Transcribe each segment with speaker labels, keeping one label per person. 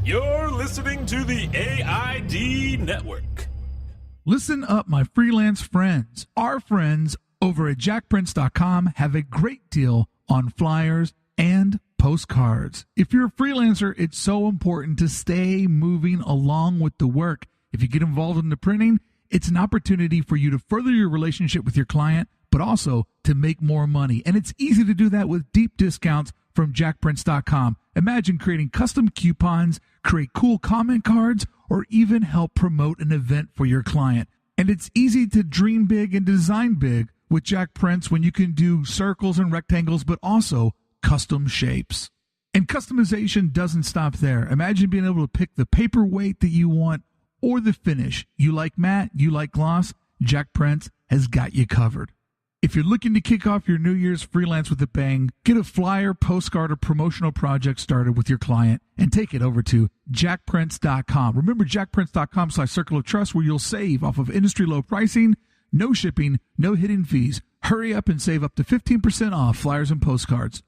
Speaker 1: You're listening to the AID Network.
Speaker 2: Listen up, my freelance friends. Our friends over at jackprince.com have a great deal on flyers and postcards. If you're a freelancer, it's so important to stay moving along with the work. If you get involved in the printing, it's an opportunity for you to further your relationship with your client, but also to make more money. And it's easy to do that with deep discounts from jackprince.com. Imagine creating custom coupons, create cool comment cards, or even help promote an event for your client. And it's easy to dream big and design big with Jack Prince when you can do circles and rectangles, but also custom shapes. And customization doesn't stop there. Imagine being able to pick the paper weight that you want or the finish. You like matte, you like gloss, Jack Prince has got you covered. If you're looking to kick off your New Year's freelance with a bang, get a flyer, postcard, or promotional project started with your client and take it over to jackprince.com. Remember jackprince.com/circle of trust, where you'll save off of industry low pricing, no shipping, no hidden fees. Hurry up and save up to 15% off flyers and postcards.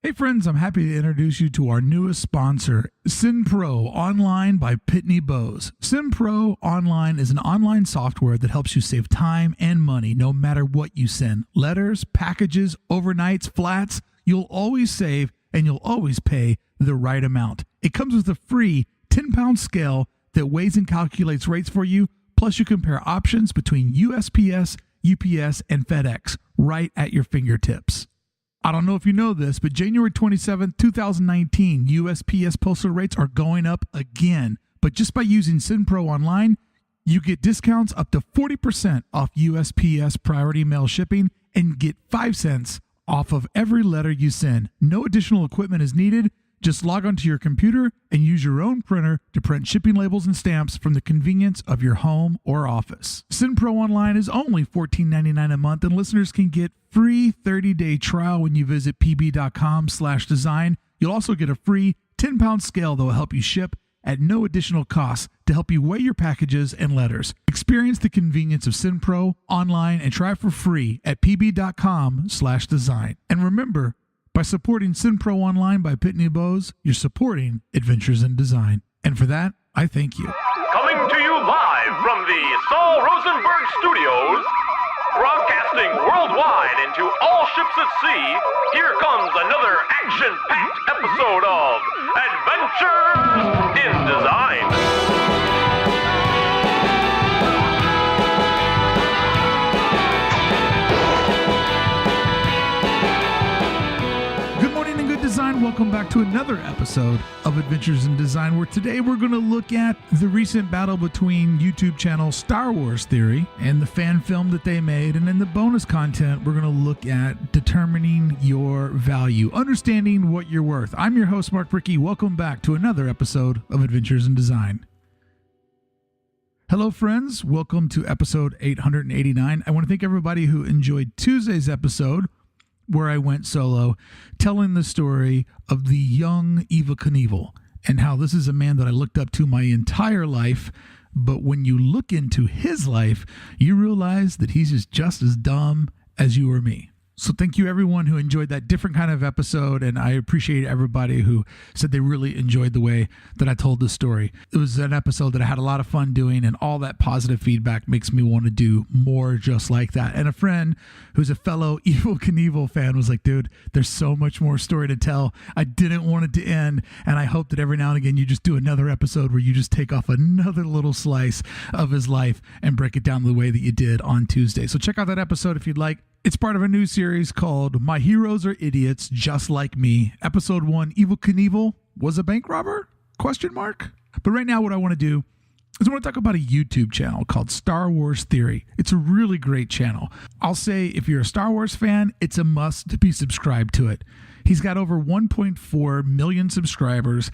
Speaker 2: Hey friends, I'm happy to introduce you to our newest sponsor, SendPro Online by Pitney Bowes. SendPro Online is an online software that helps you save time and money no matter what you send. Letters, packages, overnights, flats, you'll always save and you'll always pay the right amount. It comes with a free 10-pound scale that weighs and calculates rates for you, plus you compare options between USPS, UPS, and FedEx right at your fingertips. I don't know if you know this, but January 27th, 2019, USPS postal rates are going up again. But just by using SendPro Online, you get discounts up to 40% off USPS priority mail shipping and get 5 cents off of every letter you send. No additional equipment is needed. Just log onto your computer and use your own printer to print shipping labels and stamps from the convenience of your home or office. SendPro Online is only $14.99 a month, and listeners can get free 30-day trial when you visit pb.com/design. You'll also get a free 10-pound scale that will help you ship at no additional cost to help you weigh your packages and letters. Experience the convenience of SendPro Online and try for free at pb.com/design. And remember, by supporting SendPro Online by Pitney Bowes, you're supporting Adventures in Design. And for that, I thank you.
Speaker 3: Coming to you live from the Saul Rosenberg Studios, broadcasting worldwide into all ships at sea, here comes another action-packed episode of Adventures in Design.
Speaker 2: Design. Welcome back to another episode of Adventures in Design, where today we're going to look at the recent battle between YouTube channel Star Wars Theory and the fan film that they made. And in the bonus content, we're going to look at determining your value, understanding what you're worth. I'm your host, Mark Brickey. Welcome back to another episode of Adventures in Design. Hello, friends. Welcome to episode 889. I want to thank everybody who enjoyed Tuesday's episode, where I went solo, telling the story of the young Evel Knievel and how this is a man that I looked up to my entire life. But when you look into his life, you realize that he's just as dumb as you or me. So thank you everyone who enjoyed that different kind of episode, and I appreciate everybody who said they really enjoyed the way that I told the story. It was an episode that I had a lot of fun doing, and all that positive feedback makes me want to do more just like that. And a friend who's a fellow Evel Knievel fan was like, dude, there's so much more story to tell. I didn't want it to end, and I hope that every now and again you just do another episode where you just take off another little slice of his life and break it down the way that you did on Tuesday. So check out that episode if you'd like. It's part of a new series called My Heroes Are Idiots Just Like Me. Episode 1, Evel Knievel was a bank robber? ? But right now what I want to do is I want to talk about a YouTube channel called Star Wars Theory. It's a really great channel. I'll say if you're a Star Wars fan, it's a must to be subscribed to it. He's got over 1.4 million subscribers,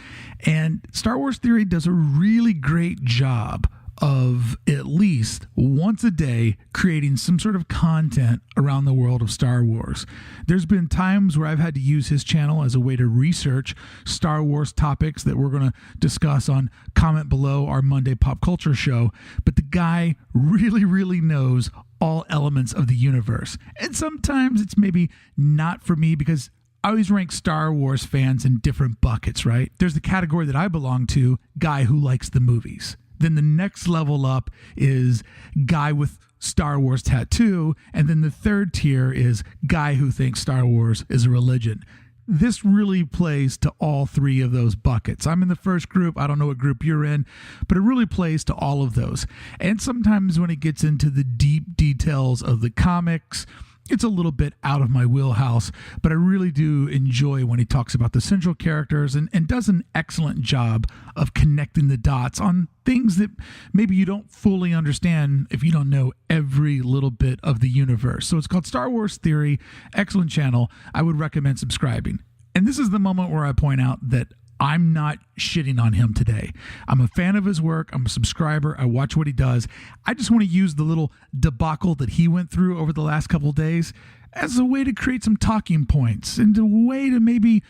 Speaker 2: and Star Wars Theory does a really great job of at least once a day creating some sort of content around the world of Star Wars. There's been times where I've had to use his channel as a way to research Star Wars topics that we're going to discuss on Comment Below, our Monday pop culture show, but the guy really knows all elements of the universe. And sometimes it's maybe not for me because I always rank Star Wars fans in different buckets, right? There's the category that I belong to, guy who likes the movies. Then the next level up is guy with Star Wars tattoo. And then the third tier is guy who thinks Star Wars is a religion. This really plays to all three of those buckets. I'm in the first group. I don't know what group you're in, but it really plays to all of those. And sometimes when it gets into the deep details of the comics, it's a little bit out of my wheelhouse, but I really do enjoy when he talks about the central characters and does an excellent job of connecting the dots on things that maybe you don't fully understand if you don't know every little bit of the universe. So it's called Star Wars Theory. Excellent channel. I would recommend subscribing. And this is the moment where I point out that I'm not shitting on him today. I'm a fan of his work. I'm a subscriber. I watch what he does. I just want to use the little debacle that he went through over the last couple of days as a way to create some talking points and a way to maybe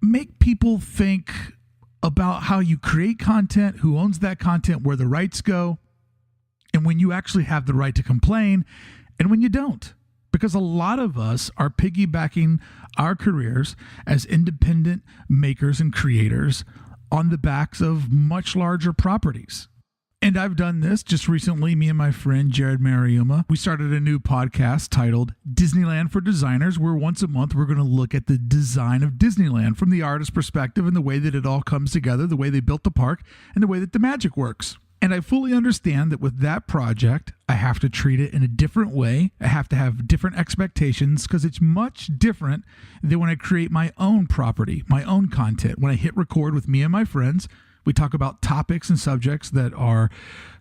Speaker 2: make people think about how you create content, who owns that content, where the rights go, and when you actually have the right to complain and when you don't. Because a lot of us are piggybacking our careers as independent makers and creators on the backs of much larger properties. And I've done this just recently. Me and my friend Jared Mariuma, we started a new podcast titled Disneyland for Designers, where once a month we're going to look at the design of Disneyland from the artist's perspective and the way that it all comes together, the way they built the park, and the way that the magic works. And I fully understand that with that project, I have to treat it in a different way. I have to have different expectations because it's much different than when I create my own property, my own content. When I hit record with me and my friends, we talk about topics and subjects that are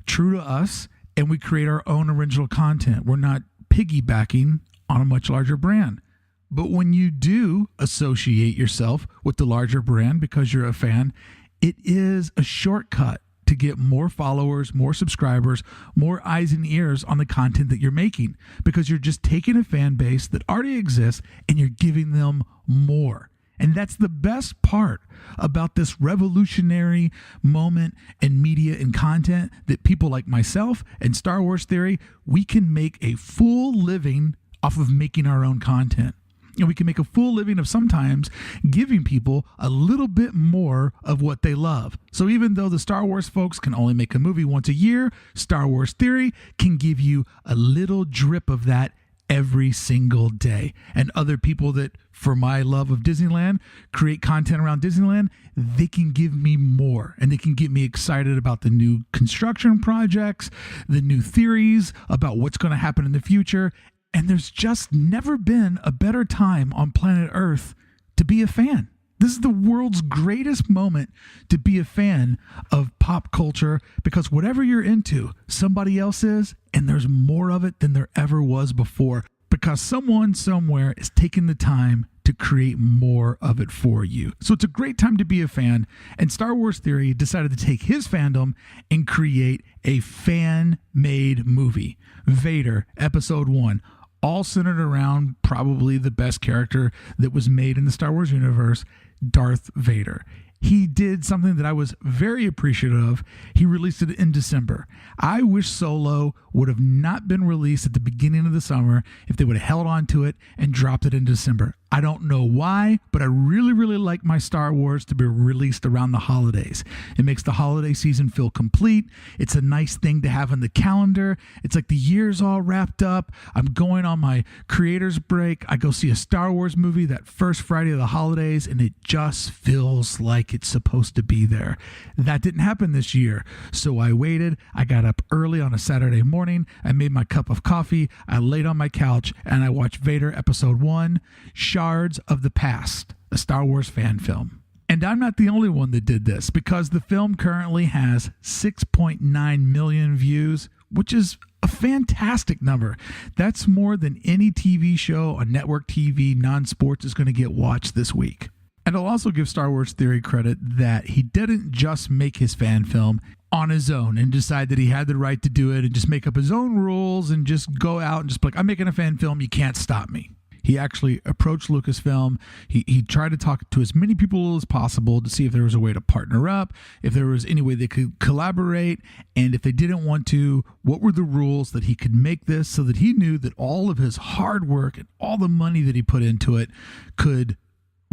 Speaker 2: true to us, and we create our own original content. We're not piggybacking on a much larger brand. But when you do associate yourself with the larger brand because you're a fan, it is a shortcut to get more followers, more subscribers, more eyes and ears on the content that you're making, because you're just taking a fan base that already exists and you're giving them more. And that's the best part about this revolutionary moment in media and content, that people like myself and Star Wars Theory, we can make a full living off of making our own content. And we can make a full living of sometimes giving people a little bit more of what they love. So even though the Star Wars folks can only make a movie once a year, Star Wars Theory can give you a little drip of that every single day. And other people that, for my love of Disneyland, create content around Disneyland, they can give me more. And they can get me excited about the new construction projects, the new theories about what's going to happen in the future. And there's just never been a better time on planet Earth to be a fan. This is the world's greatest moment to be a fan of pop culture, because whatever you're into, somebody else is, and there's more of it than there ever was before, because someone somewhere is taking the time to create more of it for you. So it's a great time to be a fan, and Star Wars Theory decided to take his fandom and create a fan-made movie, Vader, Episode 1. All centered around probably the best character that was made in the Star Wars universe, Darth Vader. He did something that I was very appreciative of. He released it in December. I wish Solo would have not been released at the beginning of the summer, if they would have held on to it and dropped it in December. I don't know why, but I really, really like my Star Wars to be released around the holidays. It makes the holiday season feel complete. It's a nice thing to have in the calendar. It's like the year's all wrapped up. I'm going on my creator's break. I go see a Star Wars movie that first Friday of the holidays, and it just feels like it's supposed to be there. That didn't happen this year, so I waited. I got up early on a Saturday morning. I made my cup of coffee. I laid on my couch, and I watched Vader Episode 1, Shards of the Past, a Star Wars fan film. And I'm not the only one that did this, because the film currently has 6.9 million views, which is a fantastic number. That's more than any TV show on network TV, non-sports, is going to get watched this week. And I'll also give Star Wars Theory credit that he didn't just make his fan film on his own and decide that he had the right to do it and just make up his own rules and just go out and just be like, I'm making a fan film, you can't stop me. He actually approached Lucasfilm. He tried to talk to as many people as possible to see if there was a way to partner up, if there was any way they could collaborate, and if they didn't want to, what were the rules that he could make this so that he knew that all of his hard work and all the money that he put into it could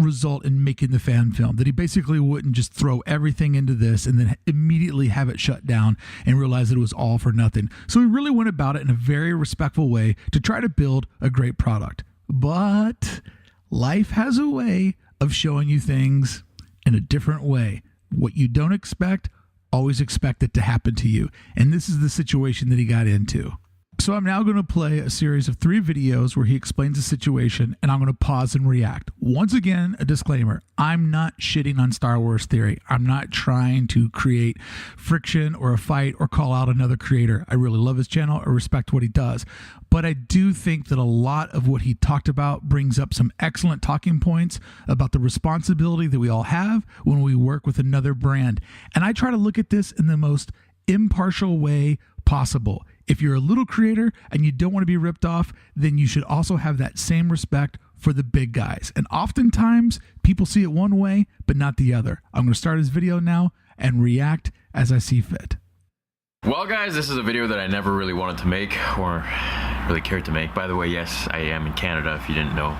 Speaker 2: result in making the fan film, that he basically wouldn't just throw everything into this and then immediately have it shut down and realize that it was all for nothing. So he really went about it in a very respectful way to try to build a great product. But life has a way of showing you things in a different way. What you don't expect, always expect it to happen to you. And this is the situation that he got into. So I'm now going to play a series of 3 videos where he explains the situation, and I'm going to pause and react. Once again, a disclaimer. I'm not shitting on Star Wars theory. I'm not trying to create friction or a fight or call out another creator. I really love his channel. I respect what he does. But I do think that a lot of what he talked about brings up some excellent talking points about the responsibility that we all have when we work with another brand. And I try to look at this in the most impartial way possible. If you're a little creator and you don't want to be ripped off, then you should also have that same respect for the big guys. And oftentimes people see it one way, but not the other. I'm going to start his video now and react as I see fit.
Speaker 4: Well, guys, this is a video that I never really wanted to make or really cared to make. By the way, yes, I am in Canada, if you didn't know.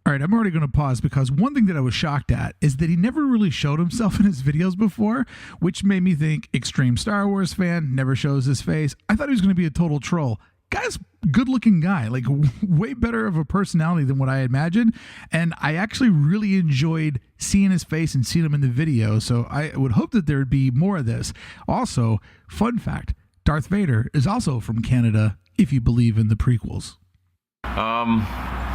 Speaker 2: All right, I'm already going to pause because one thing that I was shocked at is that he never really showed himself in his videos before, which made me think extreme Star Wars fan, never shows his face. I thought he was going to be a total troll. Guy's good looking guy, like way better of a personality than what I imagined. And I actually really enjoyed seeing his face and seeing him in the video. So I would hope that there would be more of this. Also, fun fact, Darth Vader is also from Canada, if you believe in the prequels.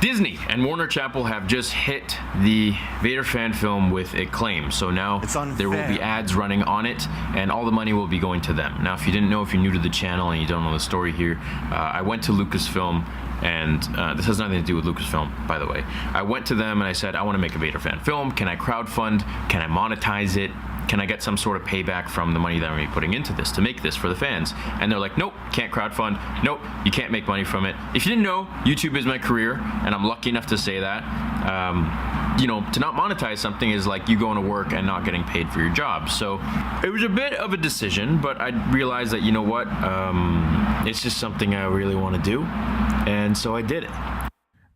Speaker 4: Disney and Warner Chappell have just hit the Vader fan film with a claim. So now there will be ads running on it and all the money will be going to them. Now, if you didn't know, if you're new to the channel and you don't know the story here, I went to Lucasfilm, and this has nothing to do with Lucasfilm, by the way. I went to them and I said, I want to make a Vader fan film. Can I crowdfund? Can I monetize it? Can I get some sort of payback from the money that I'm going to be putting into this to make this for the fans? And they're like, nope, can't crowdfund. Nope, you can't make money from it. If you didn't know, YouTube is my career, and I'm lucky enough to say that. You know, to not monetize something is like you going to work and not getting paid for your job. So it was a bit of a decision, but I realized that, you know what, it's just something I really want to do. And so I did it.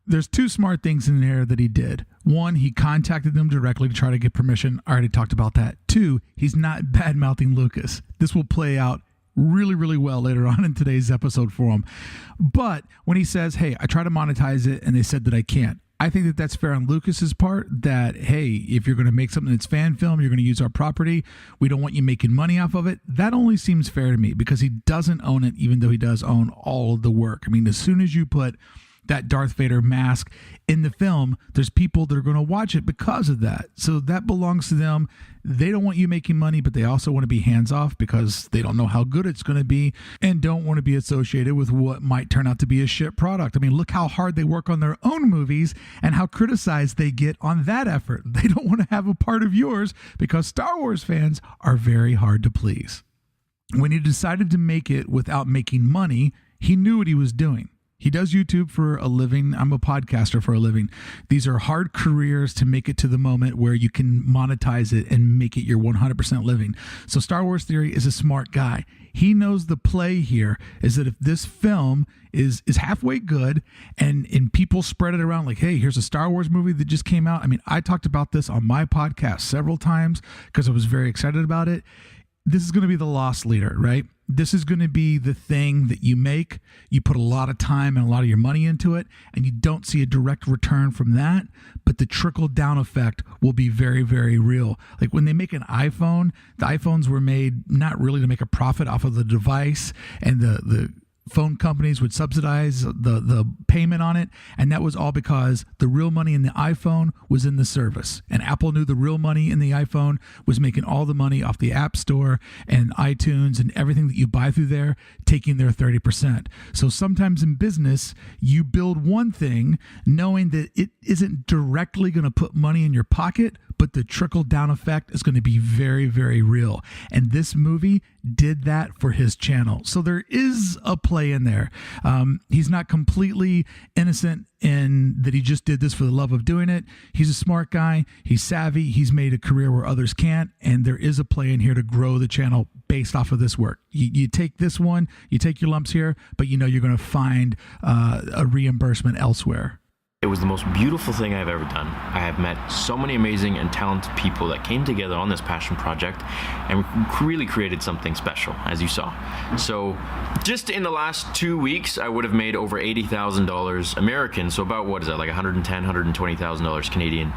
Speaker 2: There's 2 smart things in there that he did. 1, he contacted them directly to try to get permission. I already talked about that. 2, he's not bad-mouthing Lucas. This will play out really, really well later on in today's episode for him. But when he says, hey, I try to monetize it and they said that I can't, I think that that's fair on Lucas's part, that, hey, if you're going to make something that's fan film, you're going to use our property, we don't want you making money off of it. That only seems fair to me because he doesn't own it, even though he does own all of the work. I mean, as soon as you put that Darth Vader mask in the film, there's people that are going to watch it because of that. So that belongs to them. They don't want you making money, but they also want to be hands off because they don't know how good it's going to be and don't want to be associated with what might turn out to be a shit product. I mean, look how hard they work on their own movies and how criticized they get on that effort. They don't want to have a part of yours because Star Wars fans are very hard to please. When he decided to make it without making money, he knew what he was doing. He does YouTube for a living. I'm a podcaster for a living. These are hard careers to make it to the moment where you can monetize it and make it your 100% living. So Star Wars Theory is a smart guy. He knows the play here is that if this film is halfway good and people spread it around like, hey, here's a Star Wars movie that just came out. I mean, I talked about this on my podcast several times because I was very excited about it. This is going to be the loss leader, right? This is going to be the thing that you make. You put a lot of time and a lot of your money into it, and you don't see a direct return from that, but the trickle-down effect will be very, very real. Like when they make an iPhone, the iPhones were made not really to make a profit off of the device, and the phone companies would subsidize the payment on it, and that was all because the real money in the iPhone was in the service, and Apple knew the real money in the iPhone was making all the money off the App Store and iTunes and everything that you buy through there, taking their 30%. So sometimes in business, you build one thing knowing that it isn't directly going to put money in your pocket, but the trickle-down effect is going to be very, very real. And this movie did that for his channel. So there is a play in there. He's not completely innocent in that he just did this for the love of doing it. He's a smart guy. He's savvy. He's made a career where others can't. And there is a play in here to grow the channel based off of this work. You take this one, you take your lumps here, but you know you're going to find a reimbursement elsewhere.
Speaker 4: It was the most beautiful thing I've ever done. I have met so many amazing and talented people that came together on this passion project and really created something special, as you saw. So just in the last 2 weeks, I would have made over $80,000 American. So about, what is that, like $110,000, $120,000 Canadian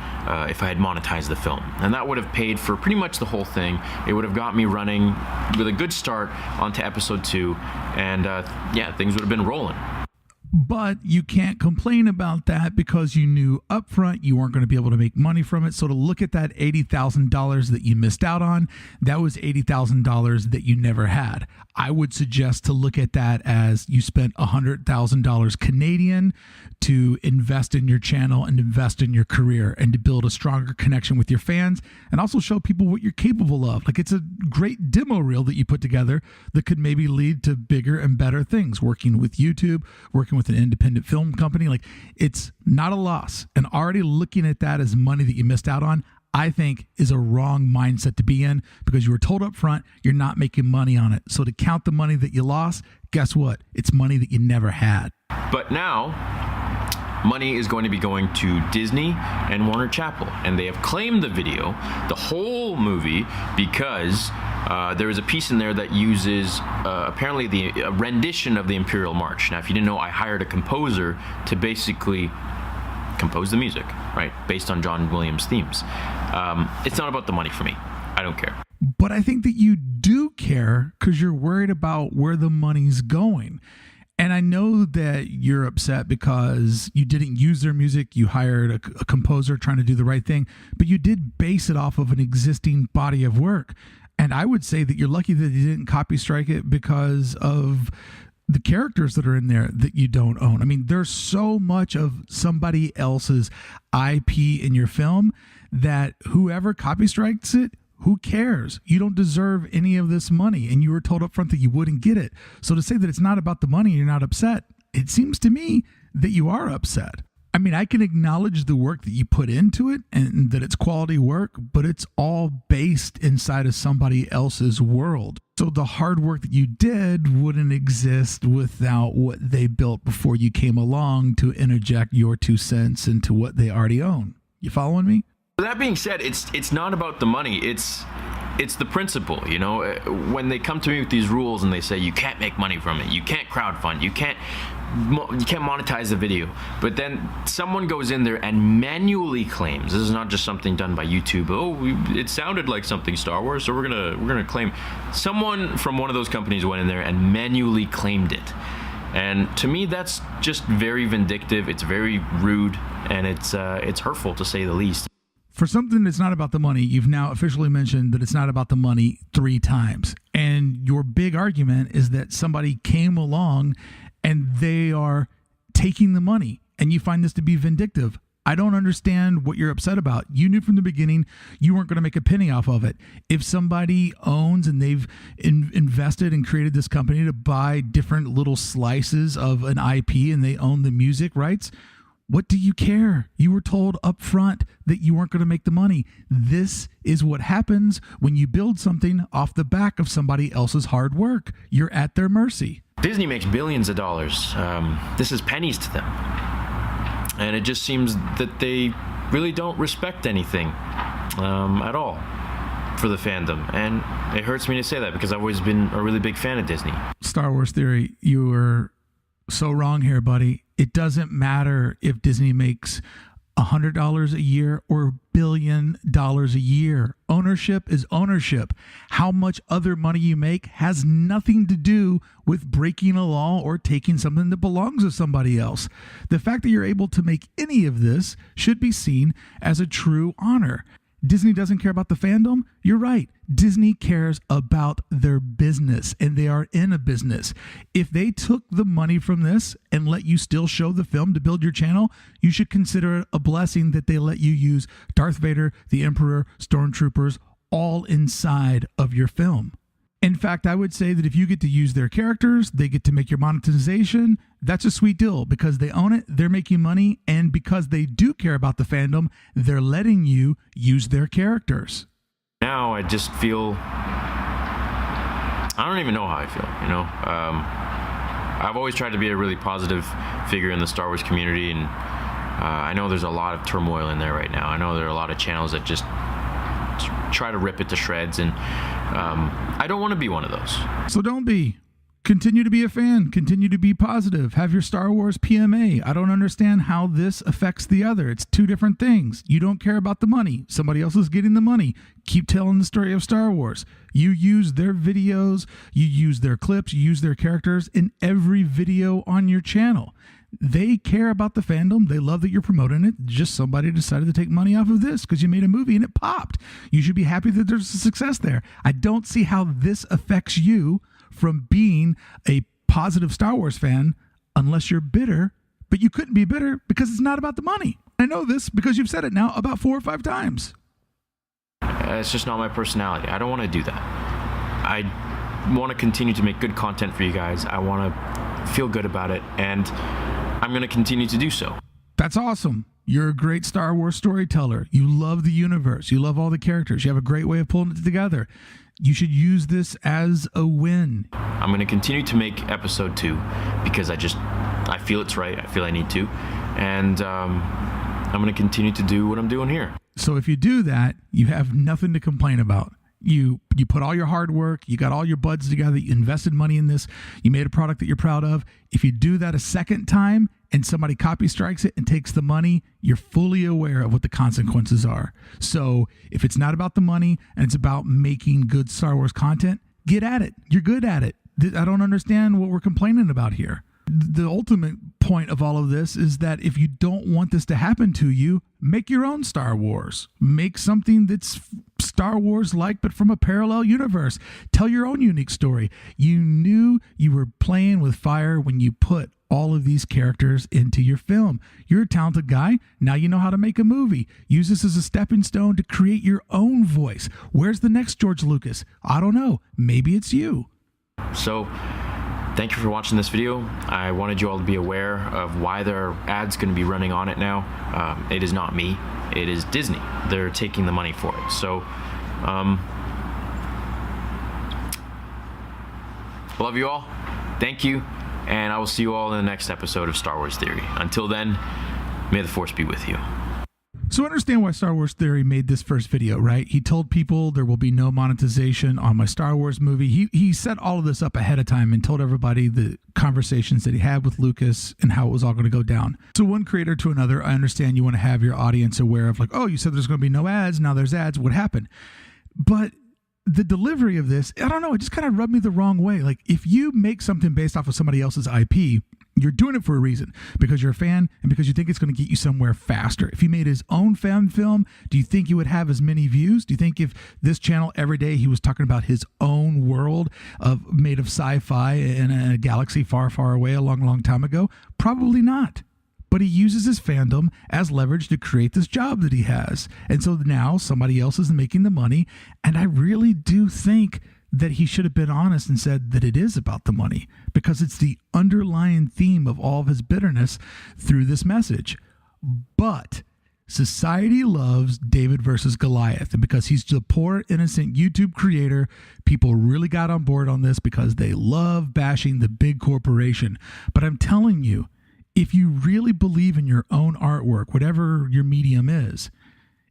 Speaker 4: if I had monetized the film. And that would have paid for pretty much the whole thing. It would have got me running with a good start onto episode 2. And yeah, things would have been rolling.
Speaker 2: But you can't complain about that because you knew upfront you weren't going to be able to make money from it. So to look at that $80,000 that you missed out on, that was $80,000 that you never had. I would suggest to look at that as you spent $100,000 Canadian to invest in your channel and invest in your career and to build a stronger connection with your fans and also show people what you're capable of. Like, it's a great demo reel that you put together that could maybe lead to bigger and better things, working with YouTube, working with an independent film company. Like, it's not a loss. And already looking at that as money that you missed out on, I think is a wrong mindset to be in, because you were told up front you're not making money on it. So to count the money that you lost, guess what? It's money that you never had.
Speaker 4: But now, money is going to be going to Disney and Warner Chappell, and they have claimed the video, the whole movie, because there is a piece in there that uses apparently a rendition of the Imperial March. Now, if you didn't know, I hired a composer to basically compose the music, right, based on John Williams' themes. It's not about the money for me. I don't care.
Speaker 2: But I think that you do care because you're worried about where the money's going. And I know that you're upset because you didn't use their music. You hired a composer trying to do the right thing, but you did base it off of an existing body of work. And I would say that you're lucky that you didn't copy strike it because of the characters that are in there that you don't own. I mean, there's so much of somebody else's IP in your film that whoever copy strikes it, who cares? You don't deserve any of this money, and you were told up front that you wouldn't get it. So to say that it's not about the money, you're not upset, it seems to me that you are upset. I mean, I can acknowledge the work that you put into it and that it's quality work, but it's all based inside of somebody else's world. So the hard work that you did wouldn't exist without what they built before you came along to interject your 2 cents into what they already own. You following me?
Speaker 4: That being said, it's not about the money. It's the principle, you know. When they come to me with these rules and they say you can't make money from it, you can't crowdfund, you can't monetize the video, but then someone goes in there and manually claims, this is not just something done by YouTube, it sounded like something Star Wars, so we're gonna claim. Someone from one of those companies went in there and manually claimed it. And to me, that's just very vindictive, it's very rude, and it's hurtful to say the least.
Speaker 2: For something that's not about the money, you've now officially mentioned that it's not about the money 3 times. And your big argument is that somebody came along and they are taking the money, and you find this to be vindictive. I don't understand what you're upset about. You knew from the beginning you weren't going to make a penny off of it. If somebody owns and they've invested and created this company to buy different little slices of an IP and they own the music rights, what do you care? You were told up front that you weren't going to make the money. This is what happens when you build something off the back of somebody else's hard work. You're at their mercy.
Speaker 4: Disney makes billions of dollars. This is pennies to them. And it just seems that they really don't respect anything at all for the fandom. And it hurts me to say that because I've always been a really big fan of Disney.
Speaker 2: Star Wars Theory, you were so wrong here, buddy. It doesn't matter if Disney makes $100 a year or $1 billion a year. Ownership is ownership. How much other money you make has nothing to do with breaking a law or taking something that belongs to somebody else. The fact that you're able to make any of this should be seen as a true honor. Disney doesn't care about the fandom? You're right. Disney cares about their business, and they are in a business. If they took the money from this and let you still show the film to build your channel, you should consider it a blessing that they let you use Darth Vader, the Emperor, Stormtroopers, all inside of your film. In fact, I would say that if you get to use their characters, they get to make your monetization. That's a sweet deal because they own it, they're making money, and because they do care about the fandom, they're letting you use their characters.
Speaker 4: Now I just feel, I don't even know how I feel, you know. I've always tried to be a really positive figure in the Star Wars community, and I know there's a lot of turmoil in there right now. I know there are a lot of channels that just try to rip it to shreds, and I don't want to be one of those.
Speaker 2: So don't be. Continue to be a fan. Continue to be positive. Have your Star Wars PMA. I don't understand how this affects the other. It's two different things. You don't care about the money. Somebody else is getting the money. Keep telling the story of Star Wars. You use their videos. You use their clips. You use their characters in every video on your channel. They care about the fandom. They love that you're promoting it. Just somebody decided to take money off of this because you made a movie and it popped. You should be happy that there's a success there. I don't see how this affects you from being a positive Star Wars fan unless you're bitter, but you couldn't be bitter because it's not about the money. I know this because you've said it now about 4 or 5 times.
Speaker 4: It's just not my personality. I don't want to do that. I want to continue to make good content for you guys. I want to feel good about it, and I'm going to continue to do so.
Speaker 2: That's awesome. You're a great Star Wars storyteller. You love the universe. You love all the characters. You have a great way of pulling it together. You should use this as a win.
Speaker 4: I'm going to continue to make episode 2 because I feel it's right. I feel I need to. And I'm going to continue to do what I'm doing here.
Speaker 2: So if you do that, you have nothing to complain about. You put all your hard work, you got all your buds together, you invested money in this, you made a product that you're proud of. If you do that a second time and somebody copy strikes it and takes the money, you're fully aware of what the consequences are. So if it's not about the money and it's about making good Star Wars content, get at it. You're good at it. I don't understand what we're complaining about here. The ultimate point of all of this is that if you don't want this to happen to you, make your own Star Wars. Make something that's Star Wars-like, but from a parallel universe. Tell your own unique story. You knew you were playing with fire when you put all of these characters into your film. You're a talented guy. Now you know how to make a movie. Use this as a stepping stone to create your own voice. Where's the next George Lucas? I don't know. Maybe it's you.
Speaker 4: So, thank you for watching this video. I wanted you all to be aware of why there are ads going to be running on it now. It is not me. It is Disney. They're taking the money for it. So, love you all. Thank you. And I will see you all in the next episode of Star Wars Theory. Until then, may the Force be with you.
Speaker 2: So understand why Star Wars Theory made this first video, right? He told people there will be no monetization on my Star Wars movie. He set all of this up ahead of time and told everybody the conversations that he had with Lucas and how it was all going to go down. So one creator to another, I understand you want to have your audience aware of like, oh, you said there's going to be no ads. Now there's ads. What happened? But the delivery of this, I don't know, it just kind of rubbed me the wrong way. Like if you make something based off of somebody else's IP, you're doing it for a reason, because you're a fan and because you think it's going to get you somewhere faster. If he made his own fan film, do you think he would have as many views? Do you think if this channel every day he was talking about his own world made of sci-fi in a galaxy far, far away a long, long time ago? Probably not. But he uses his fandom as leverage to create this job that he has. And so now somebody else is making the money. And I really do think that he should have been honest and said that it is about the money, because it's the underlying theme of all of his bitterness through this message. But society loves David versus Goliath, and because he's the poor, innocent YouTube creator, people really got on board on this because they love bashing the big corporation. But I'm telling you, if you really believe in your own artwork, whatever your medium is,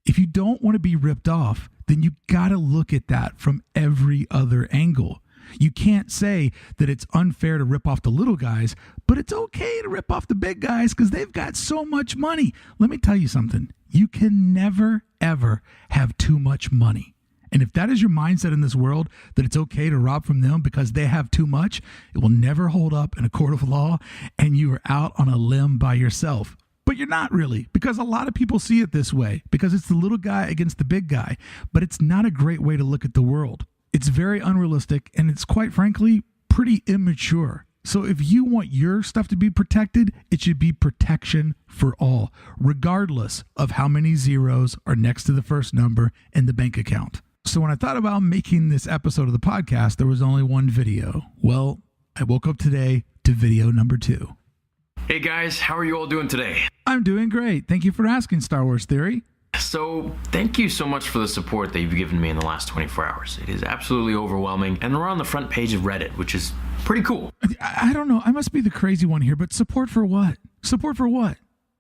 Speaker 2: if you don't want to be ripped off, then you got to look at that from every other angle. You can't say that it's unfair to rip off the little guys, but it's okay to rip off the big guys because they've got so much money. Let me tell you something. You can never, ever have too much money. And if that is your mindset in this world, that it's okay to rob from them because they have too much, it will never hold up in a court of law, and you are out on a limb by yourself. But you're not really, because a lot of people see it this way, because it's the little guy against the big guy. But it's not a great way to look at the world. It's very unrealistic, and it's quite frankly pretty immature. So if you want your stuff to be protected, it should be protection for all, regardless of how many zeros are next to the first number in the bank account. So when I thought about making this episode of the podcast, there was only one video. Well, I woke up today to video number 2.
Speaker 4: Hey guys, how are you all doing today?
Speaker 2: I'm doing great. Thank you for asking, Star Wars Theory.
Speaker 4: So, thank you so much for the support that you've given me in the last 24 hours. It is absolutely overwhelming, and we're on the front page of Reddit, which is pretty cool.
Speaker 2: I don't know. I must be the crazy one here, but support for what? Support for what?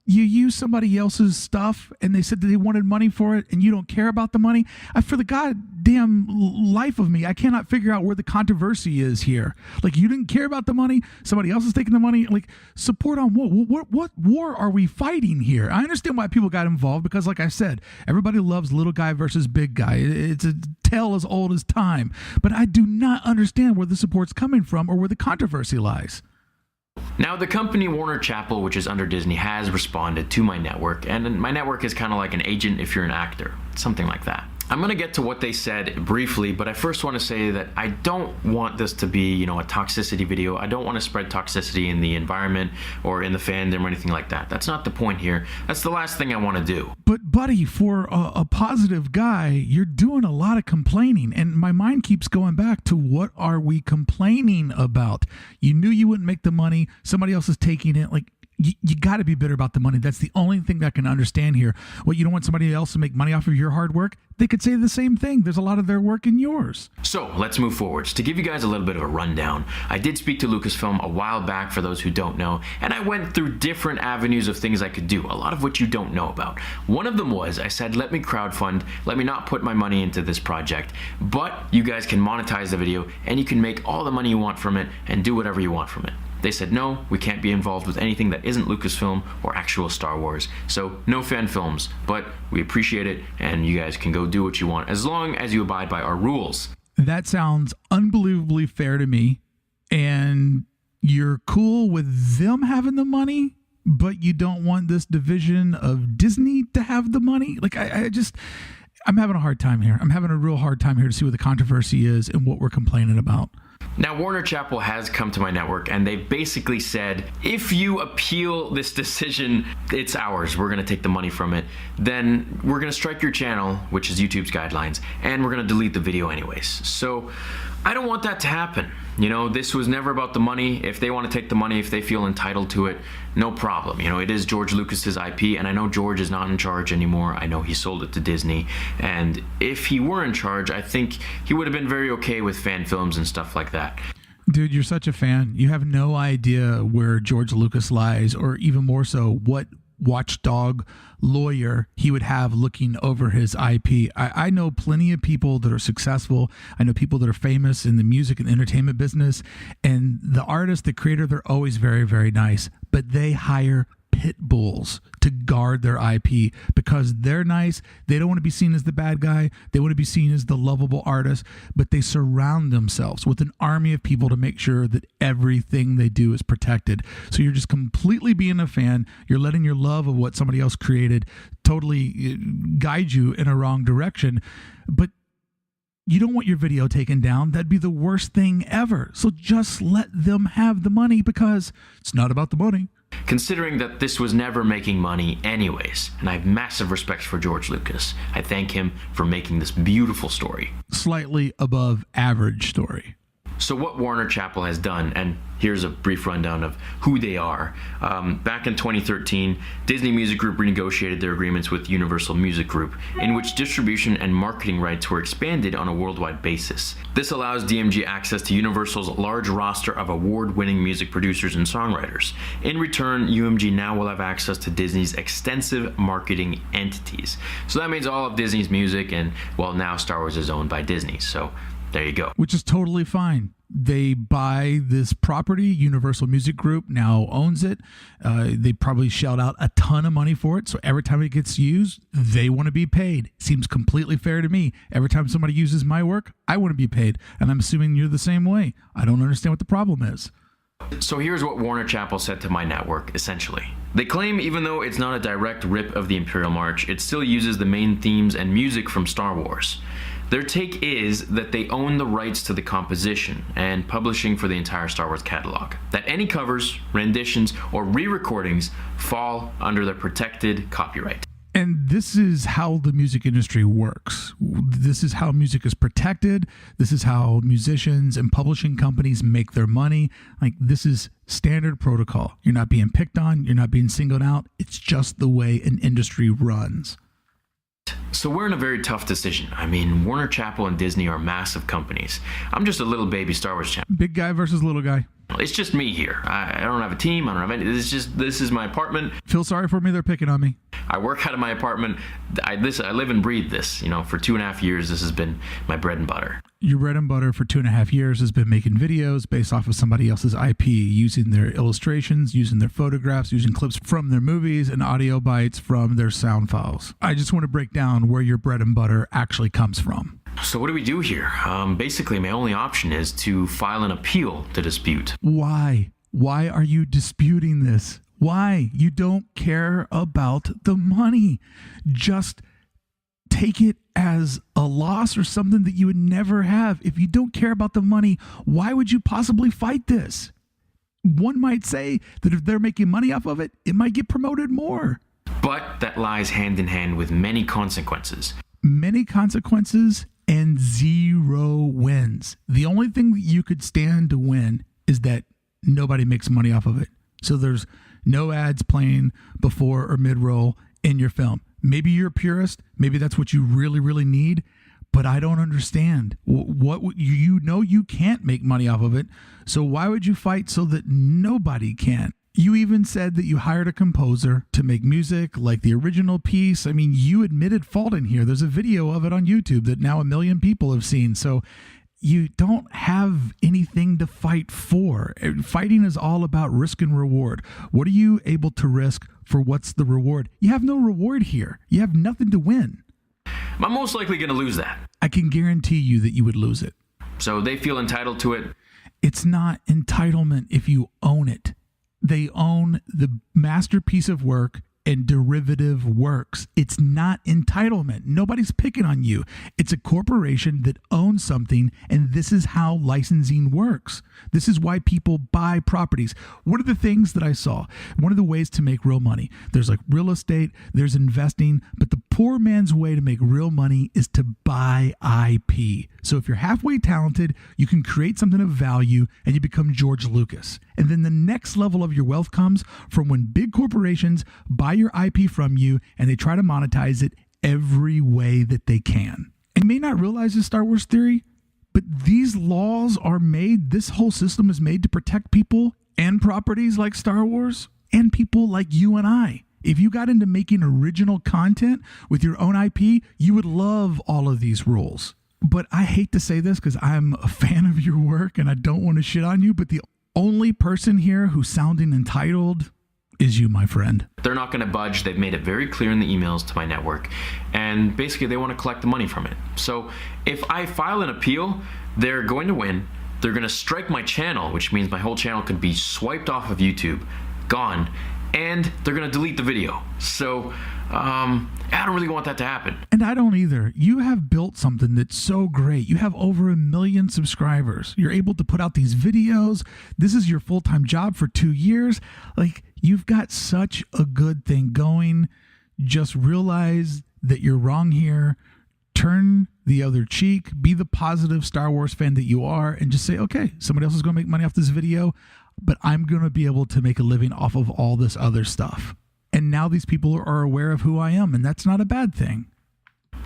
Speaker 2: you use somebody else's stuff and they said that they wanted money for it and you don't care about the money. For the goddamn life of me, I cannot figure out where the controversy is here. Like, you didn't care about the money, somebody else is taking the money. Like, support on what war are we fighting here? I understand why people got involved because, like I said, everybody loves little guy versus big guy. It's a tale as old as time. But I do not understand where the support's coming from or where the controversy lies.
Speaker 4: Now, the company Warner Chappell, which is under Disney, has responded to my network, and my network is kind of like an agent if you're an actor, something like that. I'm going to get to what they said briefly, but I first want to say that I don't want this to be, a toxicity video. I don't want to spread toxicity in the environment or in the fandom or anything like that. That's not the point here. That's the last thing I want to do.
Speaker 2: But, buddy, for a positive guy, you're doing a lot of complaining, and my mind keeps going back to what are we complaining about? You knew you wouldn't make the money. Somebody else is taking it. Like, you got to be bitter about the money. That's the only thing that I can understand here. What, you don't want somebody else to make money off of your hard work? They could say the same thing. There's a lot of their work in yours.
Speaker 4: So let's move forwards. To give you guys a little bit of a rundown, I did speak to Lucasfilm a while back, for those who don't know, and I went through different avenues of things I could do, a lot of which you don't know about. One of them was, I said, let me crowdfund, let me not put my money into this project, but you guys can monetize the video and you can make all the money you want from it and do whatever you want from it. They said, no, we can't be involved with anything that isn't Lucasfilm or actual Star Wars. So no fan films, but we appreciate it and you guys can go do what you want as long as you abide by our rules.
Speaker 2: That sounds unbelievably fair to me. And you're cool with them having the money, but you don't want this division of Disney to have the money? Like, I'm having a hard time here. I'm having a real hard time here to see what the controversy is and what we're complaining about.
Speaker 4: Now, Warner Chappell has come to my network and they basically said, if you appeal this decision, it's ours, we're going to take the money from it, then we're going to strike your channel, which is YouTube's guidelines, and we're going to delete the video anyways. So I don't want that to happen. This was never about the money. If they want to take the money, if they feel entitled to it, no problem. It is George Lucas's IP, and I know George is not in charge anymore. I know he sold it to Disney, and if he were in charge, I think he would have been very okay with fan films and stuff like that.
Speaker 2: Dude, you're such a fan. You have no idea where George Lucas lies, or even more so, what watchdog lawyer he would have looking over his IP. I know plenty of people that are successful. I know people that are famous in the music and entertainment business, and the artist, the creator, they're always very, very nice, but they hire pit bulls to guard their IP because they're nice. They don't want to be seen as the bad guy. They want to be seen as the lovable artist, but they surround themselves with an army of people to make sure that everything they do is protected. So you're just completely being a fan. You're letting your love of what somebody else created totally guide you in a wrong direction. But you don't want your video taken down. That'd be the worst thing ever. So just let them have the money because it's not about the money.
Speaker 4: Considering that this was never making money anyways, and I have massive respect for George Lucas. I thank him for making this beautiful story.
Speaker 2: Slightly above average story.
Speaker 4: So what Warner Chappell has done, and here's a brief rundown of who they are. Back in 2013, Disney Music Group renegotiated their agreements with Universal Music Group, in which distribution and marketing rights were expanded on a worldwide basis. This allows DMG access to Universal's large roster of award-winning music producers and songwriters. In return, UMG now will have access to Disney's extensive marketing entities. So that means all of Disney's music, and well, now Star Wars is owned by Disney, so there you go.
Speaker 2: Which is totally fine. They buy this property. Universal Music Group now owns it. They probably shelled out a ton of money for it. So every time it gets used, they want to be paid. Seems completely fair to me. Every time somebody uses my work, I want to be paid. And I'm assuming you're the same way. I don't understand what the problem is.
Speaker 4: So here's what Warner Chappell said to my network, essentially. They claim even though it's not a direct rip of the Imperial March, it still uses the main themes and music from Star Wars. Their take is that they own the rights to the composition and publishing for the entire Star Wars catalog. That any covers, renditions, or re-recordings fall under their protected copyright.
Speaker 2: And this is how the music industry works. This is how music is protected. This is how musicians and publishing companies make their money. Like, this is standard protocol. You're not being picked on. You're not being singled out. It's just the way an industry runs.
Speaker 4: So we're in a very tough decision. I mean, Warner Chappell and Disney are massive companies. I'm just a little baby Star Wars channel.
Speaker 2: Big guy versus little guy.
Speaker 4: It's just me here. I don't have a team. I don't have any. This is my apartment.
Speaker 2: Feel sorry for me. They're picking on me.
Speaker 4: I work out of my apartment. I live and breathe this. You know, for 2.5 years, this has been my bread and butter.
Speaker 2: Your bread and butter for 2.5 years has been making videos based off of somebody else's IP, using their illustrations, using their photographs, using clips from their movies and audio bites from their sound files. I just want to break down where your bread and butter actually comes from.
Speaker 4: So what do we do here? Basically, my only option is to file an appeal to dispute.
Speaker 2: Why? Why are you disputing this? Why? You don't care about the money. Just take it as a loss or something that you would never have. If you don't care about the money, why would you possibly fight this? One might say that if they're making money off of it, it might get promoted more.
Speaker 4: But that lies hand in hand with many consequences.
Speaker 2: Many consequences and zero wins. The only thing that you could stand to win is that nobody makes money off of it. So there's no ads playing before or mid-roll in your film. Maybe you're a purist. Maybe that's what you really, really need. But I don't understand. You can't make money off of it. So why would you fight so that nobody can? You even said that you hired a composer to make music like the original piece. I mean, you admitted fault in here. There's a video of it on YouTube that now 1 million people have seen. So you don't have anything to fight for. Fighting is all about risk and reward. What are you able to risk for what's the reward? You have no reward here. You have nothing to win.
Speaker 4: I'm most likely going to lose that.
Speaker 2: I can guarantee you that you would lose it.
Speaker 4: So they feel entitled to it.
Speaker 2: It's not entitlement if you own it. They own the masterpiece of work and derivative works. It's not entitlement. Nobody's picking on you. It's a corporation that owns something, and this is how licensing works. This is why people buy properties. What are the things that I saw? One of the ways to make real money. There's like real estate, there's investing, but the poor man's way to make real money is to buy IP. So if you're halfway talented, you can create something of value and you become George Lucas. And then the next level of your wealth comes from when big corporations buy your IP from you and they try to monetize it every way that they can. And you may not realize this, Star Wars theory, but these laws are made, this whole system is made to protect people and properties like Star Wars and people like you and I. If you got into making original content with your own IP, you would love all of these rules. But I hate to say this because I'm a fan of your work and I don't want to shit on you, but the only person here who's sounding entitled is you, my friend.
Speaker 4: They're not going to budge. They've made it very clear in the emails to my network. And basically, they want to collect the money from it. So if I file an appeal, they're going to win. They're going to strike my channel, which means my whole channel could be swiped off of YouTube, gone, and they're going to delete the video. So I don't really want that to happen.
Speaker 2: And I don't either. You have built something that's so great. You have over 1 million subscribers. You're able to put out these videos. This is your full-time job for 2 years. Like, you've got such a good thing going. Just realize that you're wrong here. Turn the other cheek. Be the positive Star Wars fan that you are and just say, okay, somebody else is going to make money off this video, but I'm going to be able to make a living off of all this other stuff. And now these people are aware of who I am, and that's not a bad thing.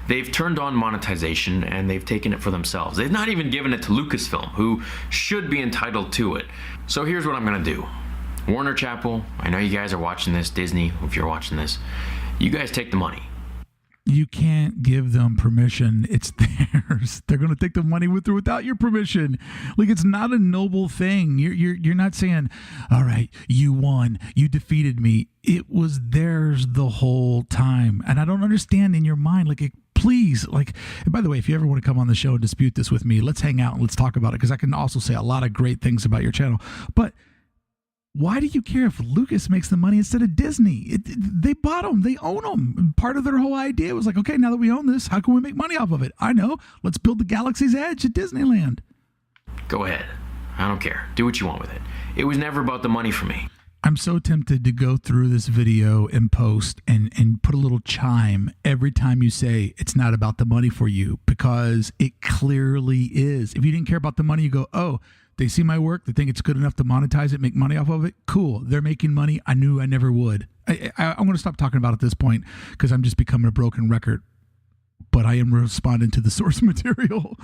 Speaker 4: They've turned on monetization, and they've taken it for themselves. They've not even given it to Lucasfilm, who should be entitled to it. So here's what I'm going to do. Warner Chappell, I know you guys are watching this. Disney, if you're watching this, you guys take the money.
Speaker 2: You can't give them permission. It's theirs. They're going to take the money with or without your permission. Like, it's not a noble thing. You're not saying, all right, you won, you defeated me. It was theirs the whole time. And I don't understand in your mind, like, please, like, and by the way, if you ever want to come on the show and dispute this with me, let's hang out and let's talk about it, because I can also say a lot of great things about your channel. But why do you care if Lucas makes the money instead of Disney? They bought them. They own them. Part of their whole idea was like, okay, now that we own this, how can we make money off of it? I know. Let's build the Galaxy's Edge at Disneyland.
Speaker 4: Go ahead. I don't care. Do what you want with it. It was never about the money for me.
Speaker 2: I'm so tempted to go through this video and post and put a little chime every time you say it's not about the money for you, because it clearly is. If you didn't care about the money, you go, oh, they see my work, they think it's good enough to monetize it, make money off of it. Cool. They're making money. I knew I never would. I'm going to stop talking about it at this point because I'm just becoming a broken record. but I am responding to the source material.